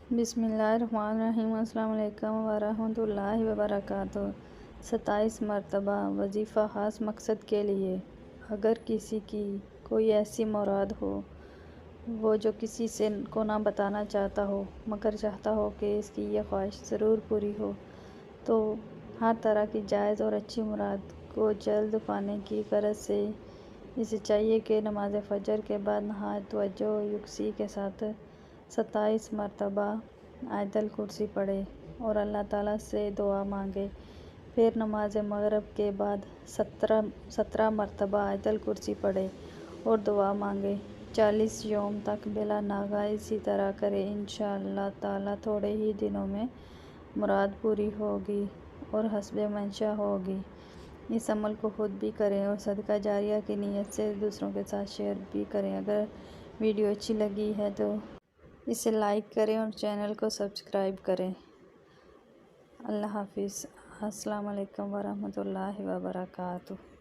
बिस्मिल्लाहिर्रहमानिर्रहीम। अस्सलाम वालेकुम वरहमतुल्लाहि वबरकातुहू। 27 मरतबा वजीफ़ा ख़ास मकसद के लिए। अगर किसी की कोई ऐसी मुराद हो वो जो किसी से को ना बताना चाहता हो मगर चाहता हो कि इसकी ये ख्वाहिश ज़रूर पूरी हो, तो हर तरह की जायज़ और अच्छी मुराद को जल्द पाने की गरज से इसे चाहिए कि नमाज फ़जर के बाद नहायत तवज्जो और युक्सी के साथ 27 मरतबा आयतल कुर्सी पढ़े और अल्लाह ताला से दुआ मांगे। फिर नमाज मगरिब के बाद 17 मरतबा आयतल कुर्सी पढ़े और दुआ मांगे। 40 यौम तक बिला नागा इसी तरह करे। इंशाअल्लाह ताला थोड़े ही दिनों में मुराद पूरी होगी और हस्बे मंशा होगी। इस अमल को खुद भी करें और सदका जारिया की नीयत से दूसरों के साथ शेयर भी करें। अगर वीडियो अच्छी लगी है तो इसे लाइक करें और चैनल को सब्सक्राइब करें। अल्लाह हाफिज़। अस्सलाम वालेकुम वरहमतुल्लाहि वबरकातुहू।